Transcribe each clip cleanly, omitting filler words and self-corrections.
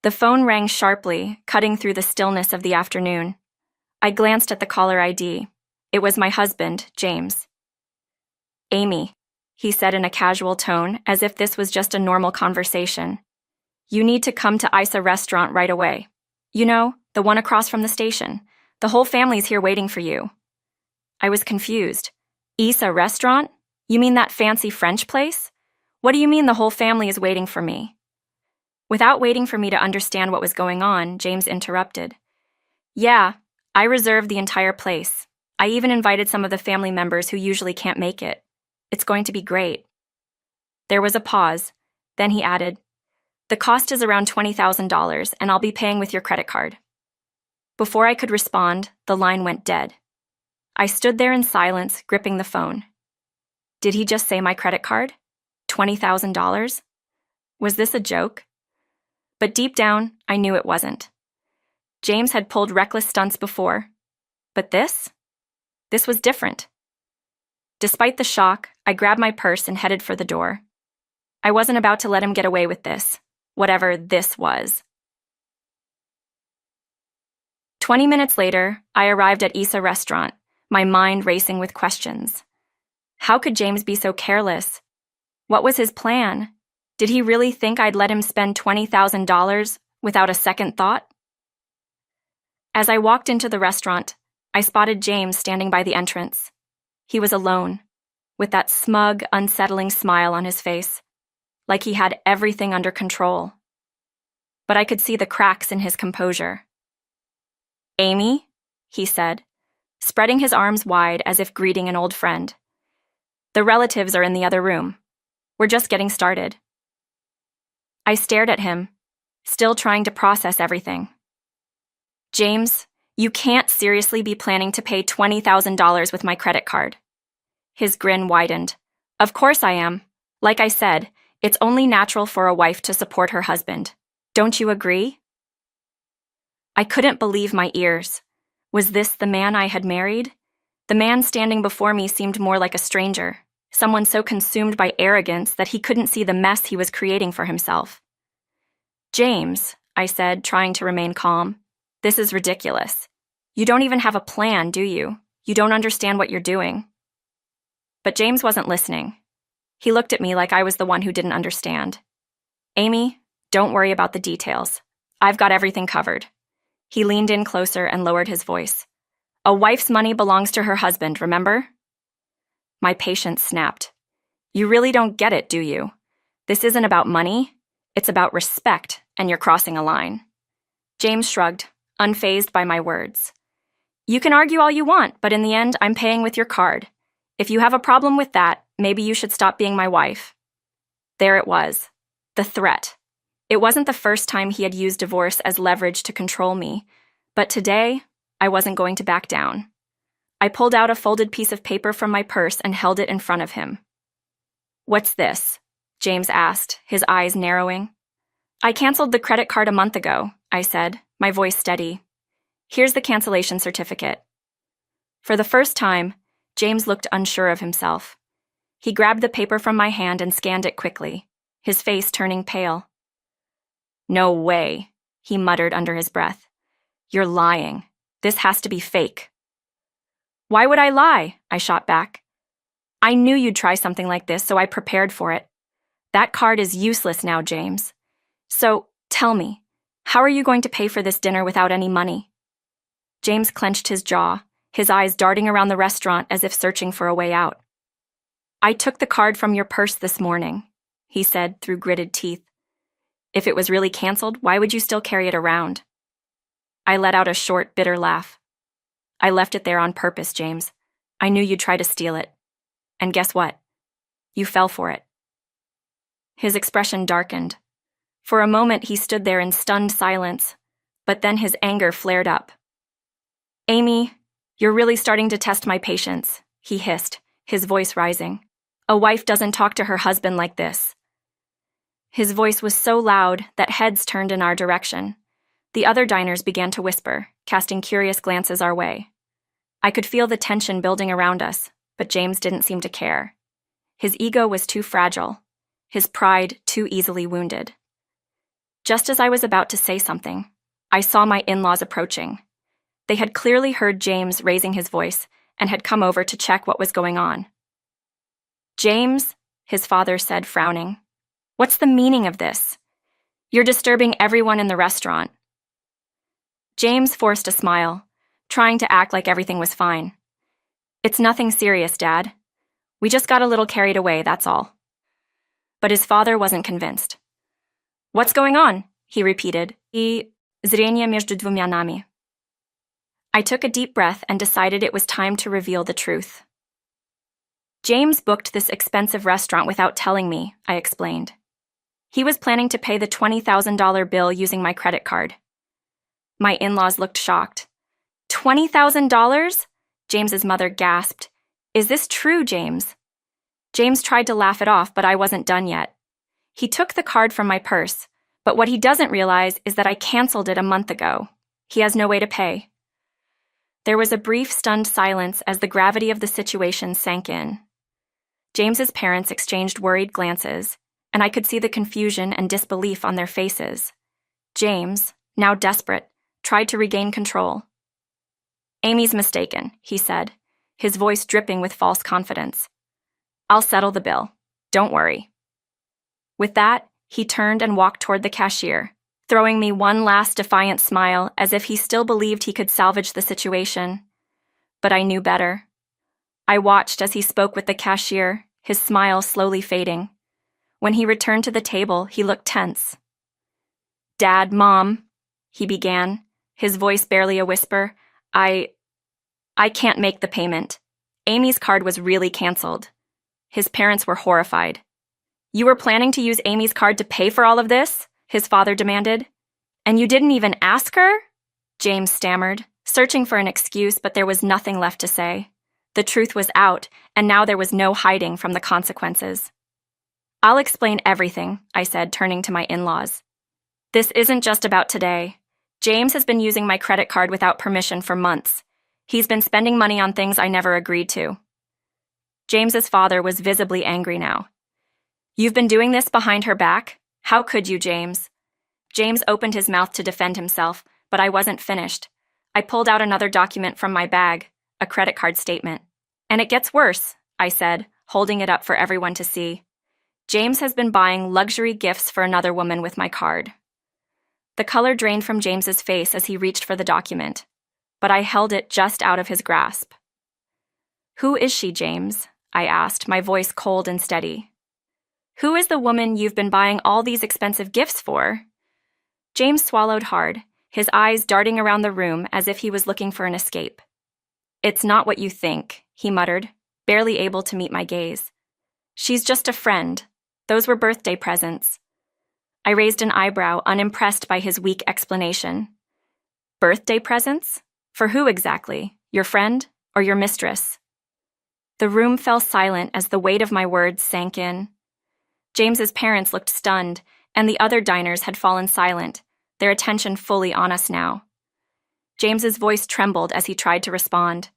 The phone rang sharply, cutting through the stillness of the afternoon. I glanced at the caller ID. It was my husband, James. "Amy," he said in a casual tone, as if this was just a normal conversation. "You need to come to Isa Restaurant right away. You know, the one across from the station. The whole family's here waiting for you." I was confused. "Isa Restaurant? You mean that fancy French place? What do you mean the whole family is waiting for me?" Without waiting for me to understand what was going on, James interrupted. "Yeah, I reserved the entire place. I even invited some of the family members who usually can't make it. It's going to be great." There was a pause. Then he added, "The cost is around $20,000, and I'll be paying with your credit card." Before I could respond, the line went dead. I stood there in silence, gripping the phone. Did he just say my credit card? $20,000? Was this a joke? But deep down, I knew it wasn't. James had pulled reckless stunts before. But this? This was different. Despite the shock, I grabbed my purse and headed for the door. I wasn't about to let him get away with this, whatever this was. 20 minutes later, I arrived at Isa Restaurant, my mind racing with questions. How could James be so careless? What was his plan? Did he really think I'd let him spend $20,000 without a second thought? As I walked into the restaurant, I spotted James standing by the entrance. He was alone, with that smug, unsettling smile on his face, like he had everything under control. But I could see the cracks in his composure. "Amy," he said, spreading his arms wide as if greeting an old friend. "The relatives are in the other room. We're just getting started." I stared at him, still trying to process everything. "James, you can't seriously be planning to pay $20,000 with my credit card." His grin widened. "Of course I am. Like I said, it's only natural for a wife to support her husband. Don't you agree?" I couldn't believe my ears. Was this the man I had married? The man standing before me seemed more like a stranger, someone so consumed by arrogance that he couldn't see the mess he was creating for himself. "James," I said, trying to remain calm, "this is ridiculous. You don't even have a plan, do you? You don't understand what you're doing." But James wasn't listening. He looked at me like I was the one who didn't understand. "Amy, don't worry about the details. I've got everything covered." He leaned in closer and lowered his voice. "A wife's money belongs to her husband, remember?" My patience snapped. "You really don't get it, do you? This isn't about money. It's about respect, and you're crossing a line." James shrugged, unfazed by my words. "You can argue all you want, but in the end, I'm paying with your card. If you have a problem with that, maybe you should stop being my wife." There it was, the threat. It wasn't the first time he had used divorce as leverage to control me, but today, I wasn't going to back down. I pulled out a folded piece of paper from my purse and held it in front of him. "What's this?" James asked, his eyes narrowing. "I canceled the credit card a month ago," I said, my voice steady. "Here's the cancellation certificate." For the first time, James looked unsure of himself. He grabbed the paper from my hand and scanned it quickly, his face turning pale. "No way," he muttered under his breath. "You're lying. This has to be fake." "Why would I lie?" I shot back. "I knew you'd try something like this, so I prepared for it. That card is useless now, James. So, tell me, how are you going to pay for this dinner without any money?" James clenched his jaw, his eyes darting around the restaurant as if searching for a way out. "I took the card from your purse this morning," he said through gritted teeth. "If it was really canceled, why would you still carry it around?" I let out a short, bitter laugh. "I left it there on purpose, James. I knew you'd try to steal it. And guess what? You fell for it." His expression darkened. For a moment, he stood there in stunned silence, but then his anger flared up. "Amy, you're really starting to test my patience," he hissed, his voice rising. "A wife doesn't talk to her husband like this." His voice was so loud that heads turned in our direction. The other diners began to whisper, casting curious glances our way. I could feel the tension building around us, but James didn't seem to care. His ego was too fragile, his pride too easily wounded. Just as I was about to say something, I saw my in-laws approaching. They had clearly heard James raising his voice and had come over to check what was going on. "James," his father said, frowning, "what's the meaning of this? You're disturbing everyone in the restaurant." James forced a smile, trying to act like everything was fine. "It's nothing serious, Dad. We just got a little carried away, that's all." But his father wasn't convinced. "What's going on?" he repeated. Зрение между двумя нами. I took a deep breath and decided it was time to reveal the truth. "James booked this expensive restaurant without telling me," I explained. "He was planning to pay the $20,000 bill using my credit card." My in-laws looked shocked. "$20,000? James's mother gasped. "Is this true, James?" James tried to laugh it off, but I wasn't done yet. "He took the card from my purse, but what he doesn't realize is that I canceled it a month ago. He has no way to pay." There was a brief, stunned silence as the gravity of the situation sank in. James's parents exchanged worried glances, and I could see the confusion and disbelief on their faces. James, now desperate, tried to regain control. "Amy's mistaken," he said, his voice dripping with false confidence. "I'll settle the bill. Don't worry." With that, he turned and walked toward the cashier, throwing me one last defiant smile as if he still believed he could salvage the situation. But I knew better. I watched as he spoke with the cashier, his smile slowly fading. When he returned to the table, he looked tense. "Dad, Mom," he began, his voice barely a whisper, I can't make the payment. Amy's card was really canceled." His parents were horrified. "You were planning to use Amy's card to pay for all of this?" his father demanded. "And you didn't even ask her?" James stammered, searching for an excuse, but there was nothing left to say. The truth was out, and now there was no hiding from the consequences. "I'll explain everything," I said, turning to my in-laws. "This isn't just about today. James has been using my credit card without permission for months. He's been spending money on things I never agreed to." James's father was visibly angry now. "You've been doing this behind her back? How could you, James?" James opened his mouth to defend himself, but I wasn't finished. I pulled out another document from my bag, a credit card statement. "And it gets worse," I said, holding it up for everyone to see. "James has been buying luxury gifts for another woman with my card." The color drained from James's face as he reached for the document, but I held it just out of his grasp. "Who is she, James?" I asked, my voice cold and steady. "Who is the woman you've been buying all these expensive gifts for?" James swallowed hard, his eyes darting around the room as if he was looking for an escape. "It's not what you think," he muttered, barely able to meet my gaze. "She's just a friend. Those were birthday presents." I raised an eyebrow, unimpressed by his weak explanation. "Birthday presents? For who exactly? Your friend or your mistress?" The room fell silent as the weight of my words sank in. James's parents looked stunned, and the other diners had fallen silent, their attention fully on us now. James's voice trembled as he tried to respond.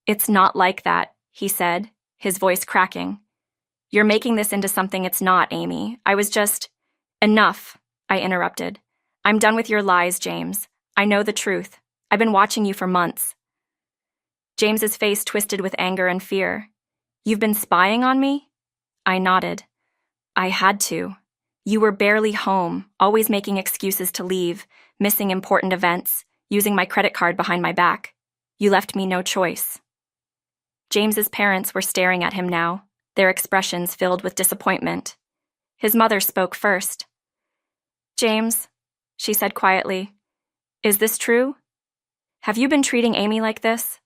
"It's not like that," he said, his voice cracking. "You're making this into something it's not, Amy. I was just—" "Enough," I interrupted. "I'm done with your lies, James. I know the truth. I've been watching you for months." James's face twisted with anger and fear. "You've been spying on me?" I nodded. "I had to. You were barely home, always making excuses to leave, missing important events, using my credit card behind my back. You left me no choice." James's parents were staring at him now, their expressions filled with disappointment. His mother spoke first. "James," she said quietly, "is this true? Have you been treating Amy like this?"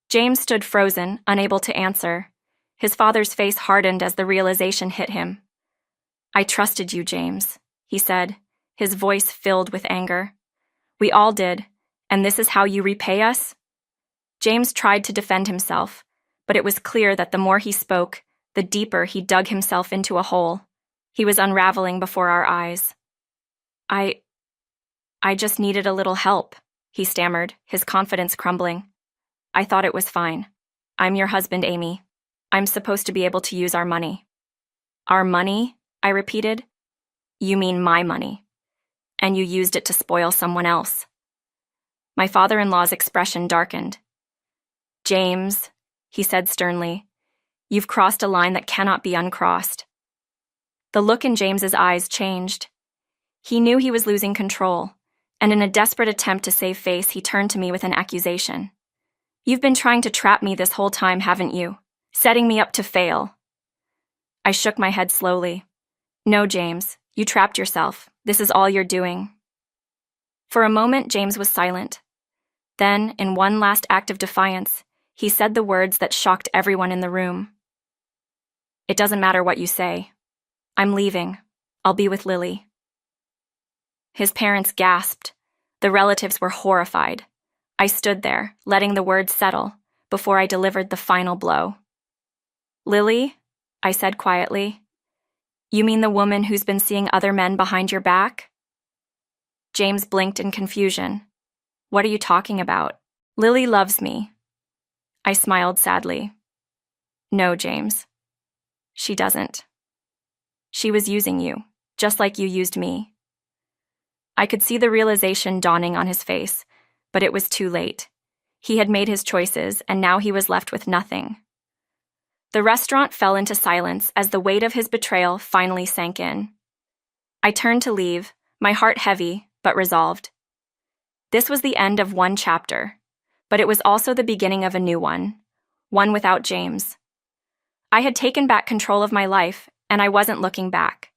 James stood frozen, unable to answer. His father's face hardened as the realization hit him. "I trusted you, James," he said, his voice filled with anger. "We all did, and this is how you repay us?" James tried to defend himself, but it was clear that the more he spoke, the deeper he dug himself into a hole. He was unraveling before our eyes. I just needed a little help," he stammered, his confidence crumbling. "I thought it was fine. I'm your husband, Amy. I'm supposed to be able to use our money." "Our money?" I repeated. "You mean my money." and you used it to spoil someone else. My father-in-law's expression darkened. James, he said sternly, you've crossed a line that cannot be uncrossed. The look in James's eyes changed. He knew he was losing control, and in a desperate attempt to save face, he turned to me with an accusation. You've been trying to trap me this whole time, haven't you? Setting me up to fail. I shook my head slowly. No, James, you trapped yourself. This is all you're doing. For a moment, James was silent. Then, in one last act of defiance, he said the words that shocked everyone in the room. It doesn't matter what you say. I'm leaving. I'll be with Lily. His parents gasped. The relatives were horrified. I stood there, letting the words settle, before I delivered the final blow. Lily, I said quietly. You mean the woman who's been seeing other men behind your back? James blinked in confusion. What are you talking about? Lily loves me. I smiled sadly. No, James. She doesn't. She was using you, just like you used me. I could see the realization dawning on his face, but it was too late. He had made his choices, and now he was left with nothing. The restaurant fell into silence as the weight of his betrayal finally sank in. I turned to leave, my heart heavy, but resolved. This was the end of one chapter, but it was also the beginning of a new one without James. I had taken back control of my life, and I wasn't looking back.